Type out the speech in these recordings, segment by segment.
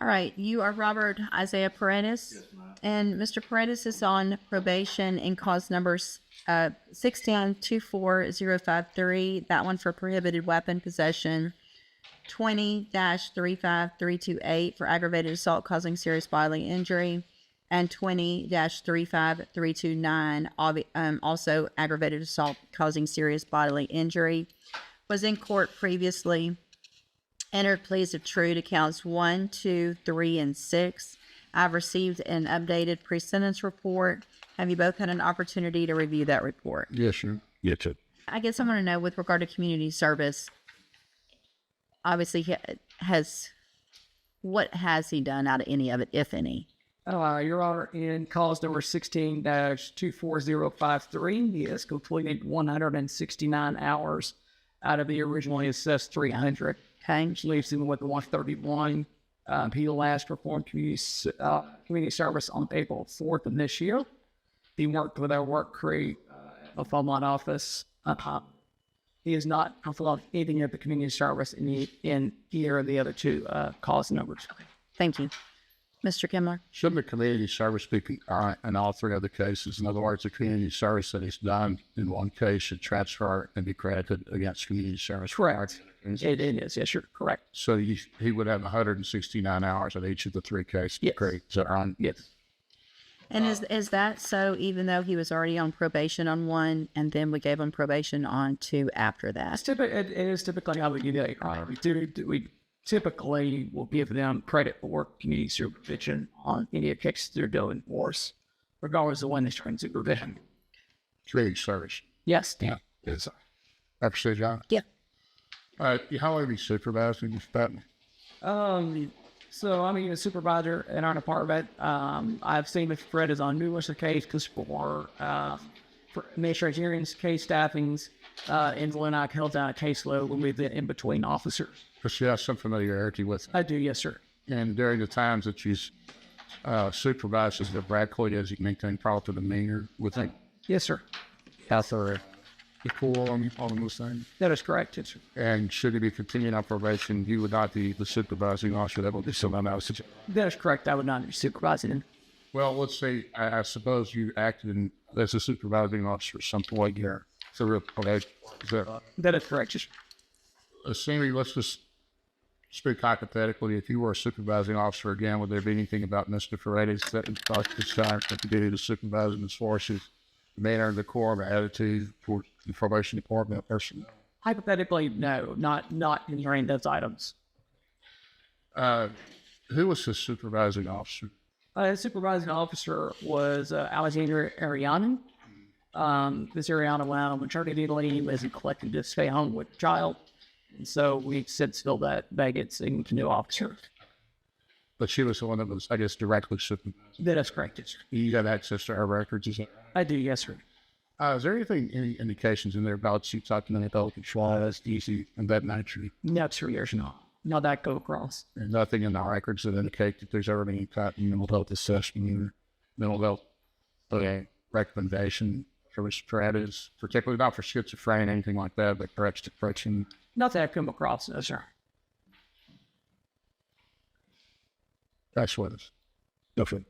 All right, you are Robert Isaiah Paradis. Yes, ma'am. And Mr. Paradis is on probation in cause numbers 16-24053, that one for prohibited weapon possession, 20-35328 for aggravated assault causing serious bodily injury, and 20-35329, also aggravated assault causing serious bodily injury. Was in court previously. Entered pleas of true to counts 1, 2, 3, and 6. I've received an updated pre-sentence report. Have you both had an opportunity to review that report? Yes, sir. Yes, sir. I guess I want to know, with regard to community service, obviously what has he done out of any of it, if any? Your Honor, in cause number 16-24053, he has completed 169 hours out of the originally assessed 300. Okay. Which leaves him with 131. He last performed community service on April 4th of this year. He worked with our work crew at the Beaumont office. He has not performed anything at the community service in either of the other two cause numbers. Okay. Thank you. Mr. Kimler? Should the community service be in all three other cases? In other words, the community service that he's done in one case should transfer and be credited against community service. Correct. It is, yes, you're correct. So he would have 169 hours at each of the three cases. Yes. Correct. Is that right? Yes. And is that so, even though he was already on probation on one, and then we gave him probation on two after that? It is typically how we do that, Your Honor. We typically will give them credit for community supervision on any of the cases they're doing for us, regardless of when they turn supervision. Community service. Yes. Yeah. Yes. I appreciate John. Yeah. How long have you supervised in this patent? So I'm a supervisor in our department. I've seen Mr. Fred is on numerous occasions for administrative hearings, case staffings, and when I held down a caseload with the in-between officers. Because you have some familiarity with it. I do, yes, sir. And during the times that you supervised as the Raquel, has he maintained proper demeanor with him? Yes, sir. Yes, sir. Equal on those things? That is correct, yes, sir. And should he be continuing on probation, you would not be the supervising officer. That would be someone else. That is correct. I would not be supervising him. Well, let's say, I suppose you acted as a supervising officer at some point here. So, That is correct, yes, sir. Assuming, let's just speak hypothetically, if you were a supervising officer again, would there be anything about Mr. Paradis that would cause concern that to do to supervise him as far as his manner and decorum or attitude for the probation department personnel? Hypothetically, no, not in those items. Who was his supervising officer? His supervising officer was Alexander Ariani. This Ariana went out on maternity leave as he collected to stay home with the child. And so we since filled that vacancy with a new officer. But she was the one that was, I guess, directly supervised. That is correct, yes, sir. You got access to her records, is that right? I do, yes, sir. Is there any indications in there about you talking to adult control, easy, and that nature? No, sir, yes, no. Not that go across. And nothing in the records that indicate that there's ever any kind of mental health assessment or mental health recommendation for Mr. Paradis, particularly not for schizophrenia, anything like that, but perhaps depression? Not that I've come across, no, sir. That's what it is. No further.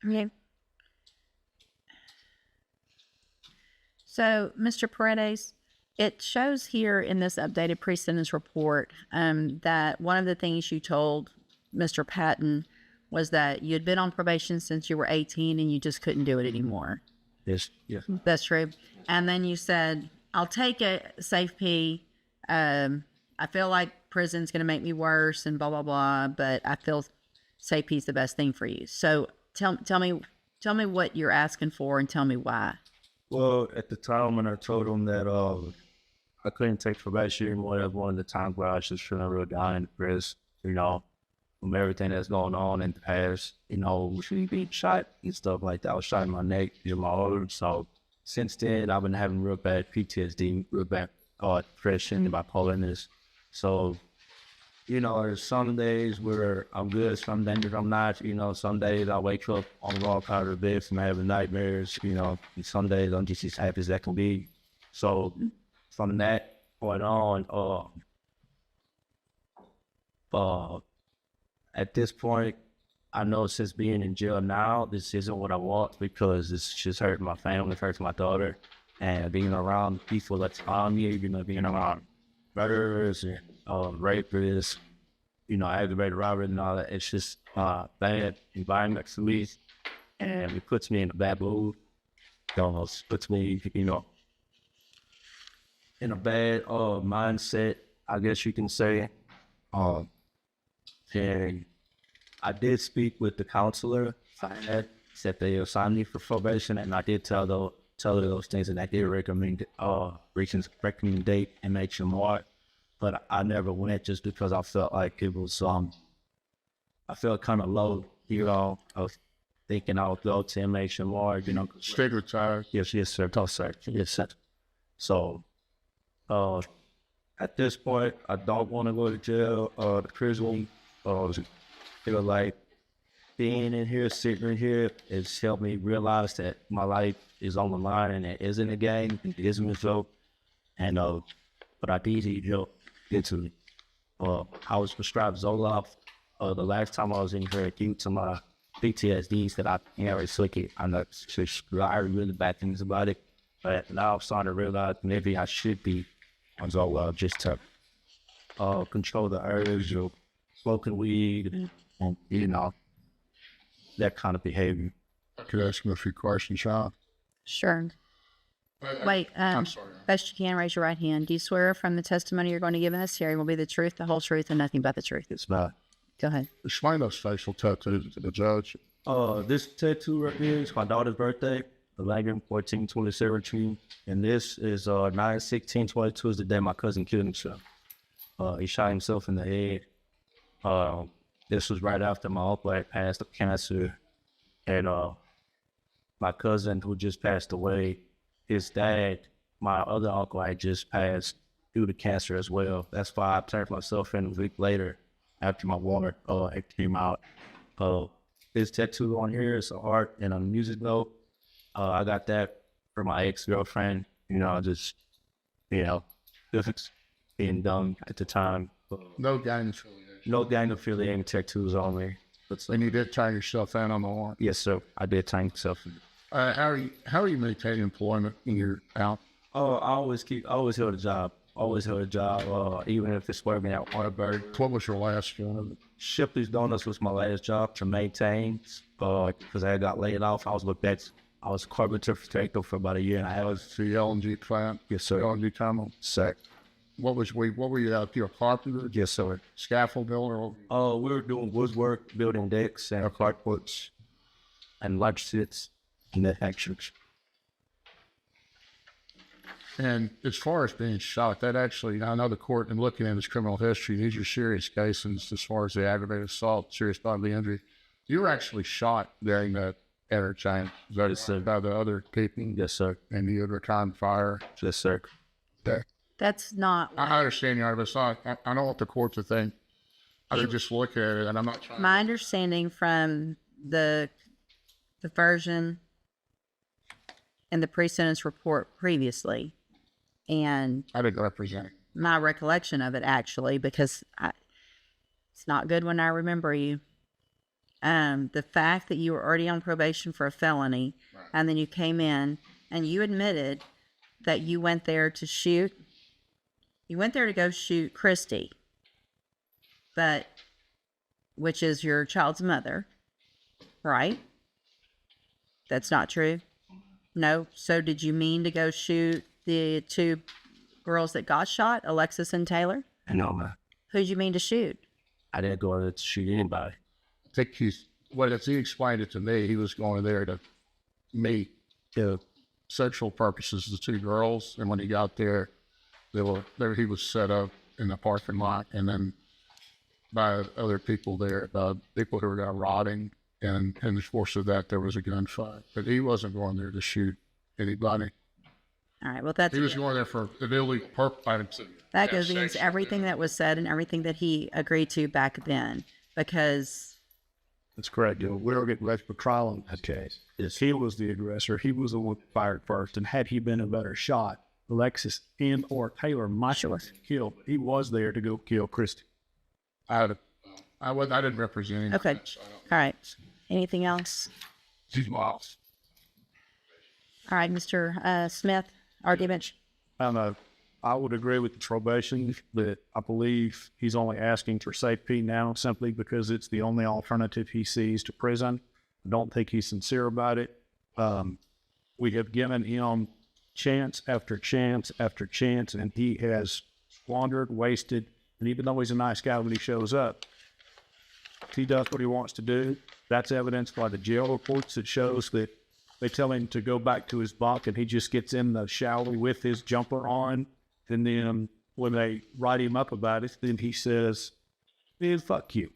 Okay. So, Mr. Paredes, it shows here in this updated pre-sentence report that one of the things you told Mr. Patton was that you had been on probation since you were 18 and you just couldn't do it anymore. Yes. Yes. That's true. And then you said, I'll take it, Safe P. I feel like prison's going to make me worse and blah, blah, blah, but I feel Safe P's the best thing for you. So tell me what you're asking for and tell me why. Well, at the time when I told him that I couldn't take probation, one of the times where I was just feeling real down and depressed, from everything that's going on in the past, being shot and stuff like that. I was shot in my neck, in my arm. So since then, I've been having real bad PTSD, real bad depression and bipolarness. So, there's some days where I'm good, some days I'm not. Some days I wake up on the wrong part of the bed from having nightmares. And some days I'm just as happy as I can be. So from that point on, at this point, I know since being in jail now, this isn't what I want because it's just hurting my family, it hurts my daughter, and being around people that's on me, being around murderers and rapists, aggravated robbery and all that. It's just bad environment for me, and it puts me in a bad mood. It almost puts me, in a bad mindset, I guess you can say. And I did speak with the counselor. I said they assigned me for probation, and I did tell her those things, and I did recommend date and make some more. But I never went just because I felt like it was I felt kind of low, I was thinking I would go to MH and more, Stigmatized. Yes, sir. Oh, sir. Yes, sir. So, at this point, I don't want to go to jail or the prison. Feel like being in here, sitting in here, has helped me realize that my life is on the line and it isn't a game, it isn't a joke. And but I need help mentally. I was prescribed Zoloft the last time I was in here due to my PTSDs that I can't really slick it. I know I heard really bad things about it, but now I'm starting to realize maybe I should be on Zoloft just to control the urge of smoking weed and that kind of behavior. I could ask him a few questions, Sean. Sure. Wait, I'm sorry. best you can, raise your right hand. Do you swear from the testimony you're going to give in this hearing will be the truth, the whole truth, and nothing but the truth? It's not. Go ahead. Explain those facial tattoos to the judge. This tattoo right here is my daughter's birthday, 11/14/2017, and this is 9/16/22 is the day my cousin killed himself. He shot himself in the head. This was right after my uncle had passed of cancer, and my cousin who just passed away, his dad, my other uncle, had just passed due to cancer as well. That's why I turned myself in a week later after my water it came out. This tattoo on here is a heart and a music note. I got that for my ex-girlfriend, just being dumb at the time. No gang affiliation. No gang affiliating tattoos on me. And you did tie yourself in on the warrant. Yes, sir. I did tie myself in. How are you maintaining employment when you're out? I always held a job. Even if it's working out Waterbury. What was your last job? Shipley's Donuts was my last job to maintain, because I got laid off. I was carpenter for about a year and a half. Was the LNG plant? Yes, sir. LNG terminal? Sir. What were you out there, a carpenter? Yes, sir. Scaffold builder? We were doing woodwork, building decks and carports and lunch sits and the actions. And as far as being shot, that actually, I know the court, in looking at his criminal history, these are serious cases as far as the aggravated assault, serious bodily injury. You were actually shot during that interchange. Is that Yes, sir. by the other people? Yes, sir. And you had returned fire? Yes, sir. There. That's not I understand you, but it's not, I don't want the court to think. I could just look at it, and I'm not trying my understanding from the version and the pre-sentence report previously, and I didn't represent it. my recollection of it actually, because it's not good when I remember you. The fact that you were already on probation for a felony, and then you came in and you admitted that you went there to shoot. You went there to go shoot Christy, which is your child's mother, right? That's not true? No? So did you mean to go shoot the two girls that got shot, Alexis and Taylor? No, man. Who'd you mean to shoot? I didn't go there to shoot anybody. I think as he explained it to me, he was going there to meet sexual purposes, the two girls, and when he got there, he was set up in the parking lot, and then by other people there, people who were rotting, and in the course of that, there was a gunfight. But he wasn't going there to shoot anybody. All right, well, He was going there for an illegal purpose. that goes against everything that was said and everything that he agreed to back then, because That's correct. We were getting ready for trial on that case. Yes. He was the aggressor. He was the one who fired first. And had he been a better shot, Alexis or Taylor might have been killed. He was there to go kill Christy. I had I didn't represent him. Okay. All right. Anything else? She's lost. All right, Mr. Smith, argument. I would agree with the probation that I believe he's only asking for safety now simply because it's the only alternative he sees to prison. I don't think he's sincere about it. We have given him chance after chance after chance, and he has squandered, wasted, and even though he's a nice guy when he shows up, he does what he wants to do. That's evidenced by the jail reports that shows that they tell him to go back to his bunk and he just gets in the shower with his jumper on. And then when they write him up about it, then he says, man, fuck you.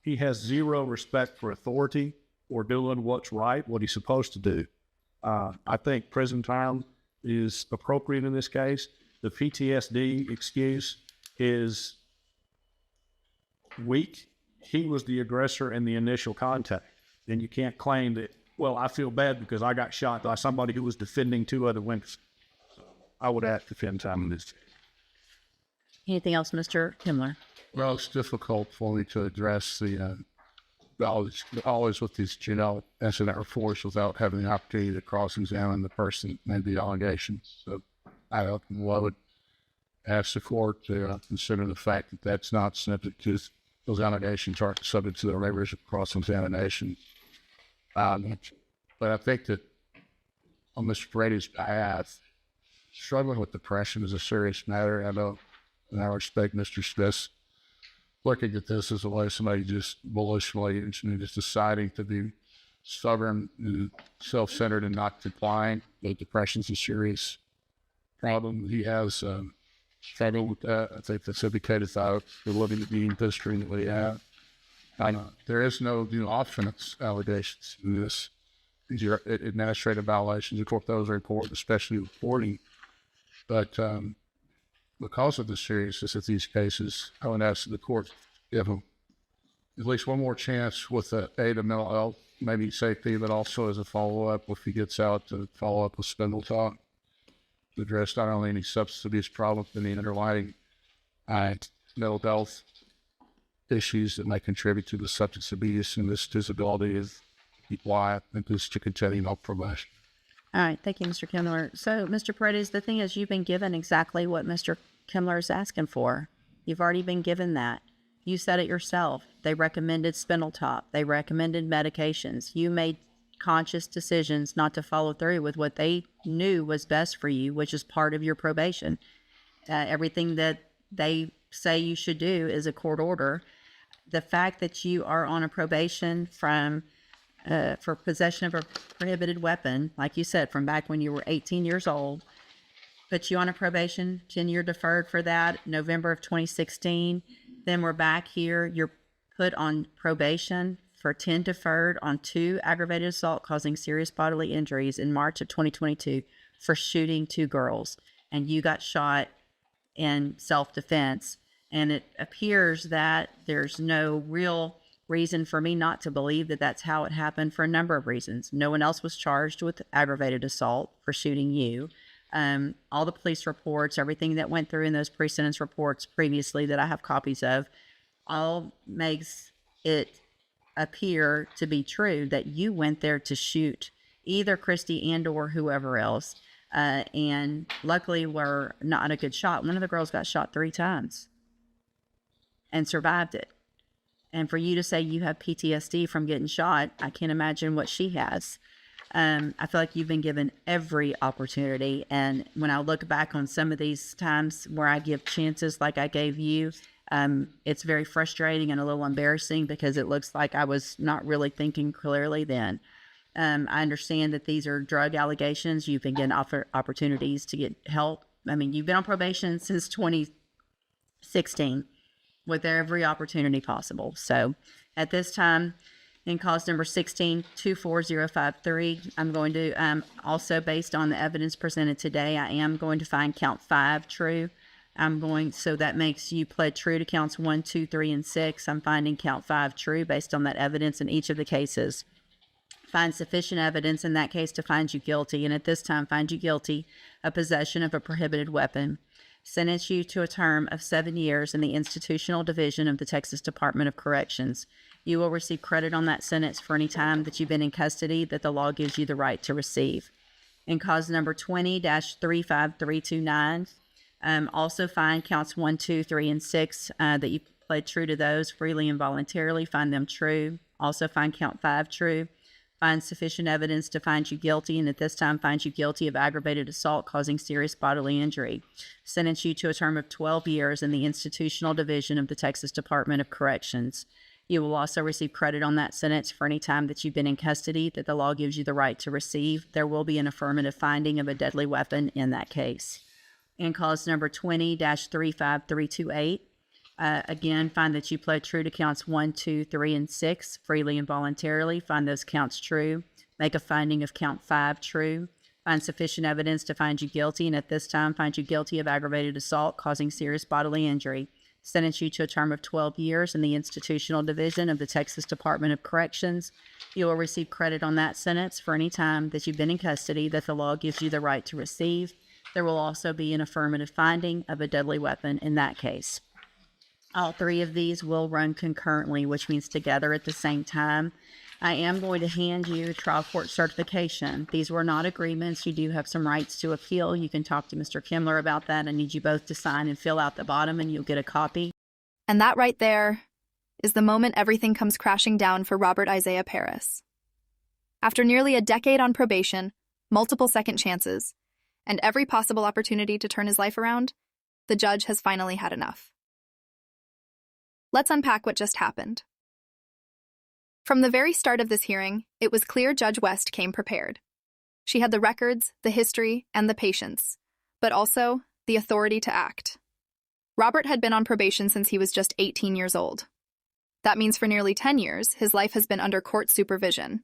He has zero respect for authority or doing what's right, what he's supposed to do. I think prison time is appropriate in this case. The PTSD excuse is weak. He was the aggressor in the initial contact. And you can't claim that, well, I feel bad because I got shot by somebody who was defending two other women. I would have to defend time in this. Anything else, Mr. Kimler? Well, it's difficult for me to address the always with these incident reports without having the opportunity to cross-examine the person that made the allegations. So I would ask the court to consider the fact that that's not subject to those allegations aren't subject to the rigorous cross-examination. But I think that on Mr. Brady's behalf, struggling with depression is a serious matter. I know, and I respect Mr. Smith looking at this as a way somebody just volitionally and just deciding to be stubborn and self-centered and not complying. But depression's a serious problem. He has struggled with that. I think that's indicated throughout the living being history that we have. There is no offense allegations in this. These are administrative violations. Of course, those are important, especially reporting. But because of the seriousness of these cases, I would ask the court to give him at least one more chance with the aid of mental health, maybe safety, but also as a follow-up if he gets out to follow up with spindle talk to address not only any substance abuse problems, but the underlying mental health issues that may contribute to the substance abuse and this disability is why I think this to continue on probation. All right. Thank you, Mr. Kimler. So, Mr. Paredes, the thing is you've been given exactly what Mr. Kimler is asking for. You've already been given that. You said it yourself. They recommended spindle top. They recommended medications. You made conscious decisions not to follow through with what they knew was best for you, which is part of your probation. Everything that they say you should do is a court order. The fact that you are on a probation from for possession of a prohibited weapon, like you said, from back when you were 18 years old, put you on a probation, 10-year deferred for that, November of 2016. Then we're back here. You're put on probation for 10 deferred on 2 aggravated assault causing serious bodily injuries in March of 2022 for shooting 2 girls. And you got shot in self-defense. And it appears that there's no real reason for me not to believe that that's how it happened for a number of reasons. No one else was charged with aggravated assault for shooting you. All the police reports, everything that went through in those pre-sentence reports previously that I have copies of, all makes it appear to be true that you went there to shoot either Christy and or whoever else. And luckily were not a good shot. One of the girls got shot 3 times and survived it. And for you to say you have PTSD from getting shot, I can't imagine what she has. I feel like you've been given every opportunity. And when I look back on some of these times where I give chances like I gave you, it's very frustrating and a little embarrassing because it looks like I was not really thinking clearly then. I understand that these are drug allegations. You've been given opportunities to get help. I mean, you've been on probation since 2016 with every opportunity possible. So at this time, in cause number 16-24053, I'm going to, also based on the evidence presented today, I am going to find count 5 true. So that makes you pled true to counts 1, 2, 3, and 6. I'm finding count 5 true based on that evidence in each of the cases. Find sufficient evidence in that case to find you guilty, and at this time find you guilty of possession of a prohibited weapon. sentence you to a term of 7 years in the institutional division of the Texas Department of Corrections. You will receive credit on that sentence for any time that you've been in custody that the law gives you the right to receive. In cause number 20-35329, also find counts 1, 2, 3, and 6 that you pled true to those freely and voluntarily. Find them true. Also find count 5 true. Find sufficient evidence to find you guilty, and at this time find you guilty of aggravated assault causing serious bodily injury. Sentence you to a term of 12 years in the institutional division of the Texas Department of Corrections. You will also receive credit on that sentence for any time that you've been in custody that the law gives you the right to receive. There will be an affirmative finding of a deadly weapon in that case. In cause number 20-35328, again, find that you pled true to counts 1, 2, 3, and 6 freely and voluntarily. Find those counts true. Make a finding of count 5 true. Find sufficient evidence to find you guilty, and at this time find you guilty of aggravated assault causing serious bodily injury. Sentence you to a term of 12 years in the institutional division of the Texas Department of Corrections. You will receive credit on that sentence for any time that you've been in custody that the law gives you the right to receive. There will also be an affirmative finding of a deadly weapon in that case. All 3 of these will run concurrently, which means together at the same time. I am going to hand you trial court certification. These were not agreements. You do have some rights to appeal. You can talk to Mr. Kimler about that. I need you both to sign and fill out the bottom, and you'll get a copy. And that right there is the moment everything comes crashing down for Robert Isaiah Paradis. After nearly a decade on probation, multiple second chances, and every possible opportunity to turn his life around, the judge has finally had enough. Let's unpack what just happened. From the very start of this hearing, it was clear Judge West came prepared. She had the records, the history, and the patience, but also the authority to act. Robert had been on probation since he was just 18 years old. That means for nearly 10 years, his life has been under court supervision.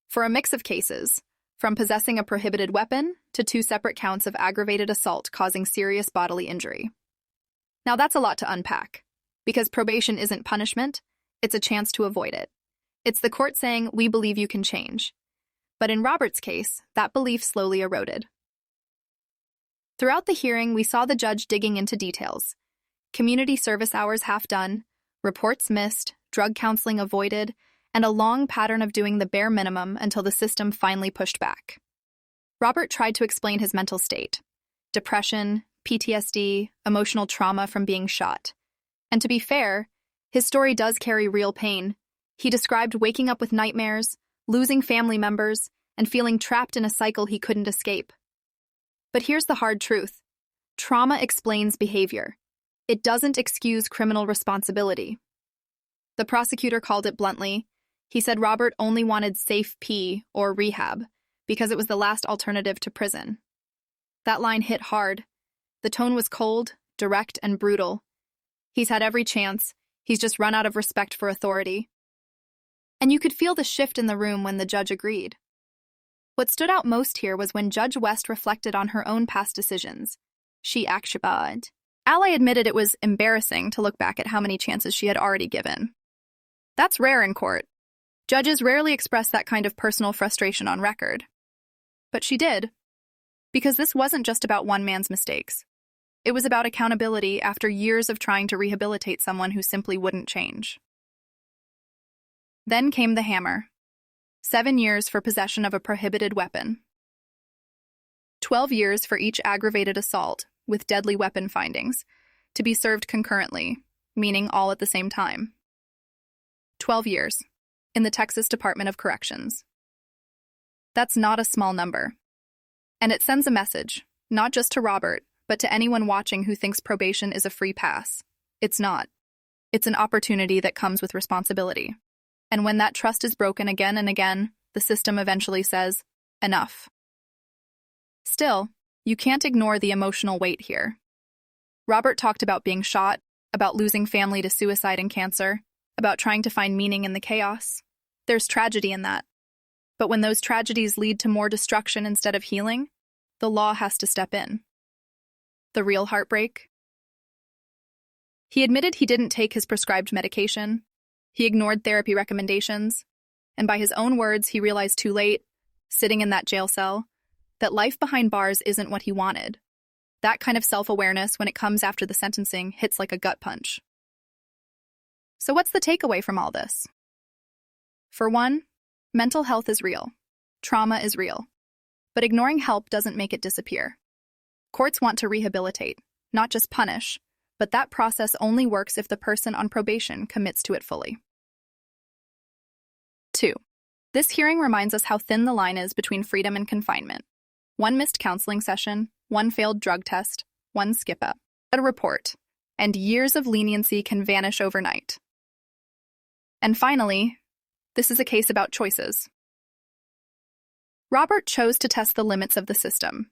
For a mix of cases, from possessing a prohibited weapon to 2 separate counts of aggravated assault causing serious bodily injury. Now that's a lot to unpack, because probation isn't punishment, it's a chance to avoid it. It's the court saying, we believe you can change. But in Robert's case, that belief slowly eroded. Throughout the hearing, we saw the judge digging into details. Community service hours half done, reports missed, drug counseling avoided, and a long pattern of doing the bare minimum until the system finally pushed back. Robert tried to explain his mental state: depression, PTSD, emotional trauma from being shot. And to be fair, his story does carry real pain. He described waking up with nightmares, losing family members, and feeling trapped in a cycle he couldn't escape. But here's the hard truth. Trauma explains behavior. It doesn't excuse criminal responsibility. The prosecutor called it bluntly. He said Robert only wanted safe P, or rehab, because it was the last alternative to prison. That line hit hard. The tone was cold, direct, and brutal. He's had every chance. He's just run out of respect for authority. And you could feel the shift in the room when the judge agreed. What stood out most here was when Judge West reflected on her own past decisions. She actually Ally admitted it was embarrassing to look back at how many chances she had already given. That's rare in court. Judges rarely express that kind of personal frustration on record. But she did, because this wasn't just about one man's mistakes. It was about accountability after years of trying to rehabilitate someone who simply wouldn't change. Then came the hammer. 7 years for possession of a prohibited weapon. 12 years for each aggravated assault with deadly weapon findings, to be served concurrently, meaning all at the same time. 12 years in the Texas Department of Corrections. That's not a small number. And it sends a message, not just to Robert, but to anyone watching who thinks probation is a free pass. It's not. It's an opportunity that comes with responsibility. And when that trust is broken again and again, the system eventually says, enough. Still, you can't ignore the emotional weight here. Robert talked about being shot, about losing family to suicide and cancer, about trying to find meaning in the chaos. There's tragedy in that. But when those tragedies lead to more destruction instead of healing, the law has to step in. The real heartbreak? He admitted he didn't take his prescribed medication. He ignored therapy recommendations. And by his own words, he realized too late, sitting in that jail cell, that life behind bars isn't what he wanted. That kind of self-awareness, when it comes after the sentencing, hits like a gut punch. So what's the takeaway from all this? For one, mental health is real. Trauma is real. But ignoring help doesn't make it disappear. Courts want to rehabilitate, not just punish, but that process only works if the person on probation commits to it fully. 2. This hearing reminds us how thin the line is between freedom and confinement. One missed counseling session, one failed drug test, one skip-up, a report, and years of leniency can vanish overnight. And finally, this is a case about choices. Robert chose to test the limits of the system.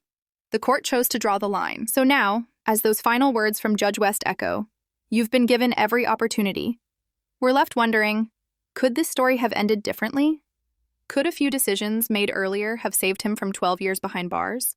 The court chose to draw the line. So now, as those final words from Judge West echo, you've been given every opportunity. We're left wondering, could this story have ended differently? Could a few decisions made earlier have saved him from 12 years behind bars?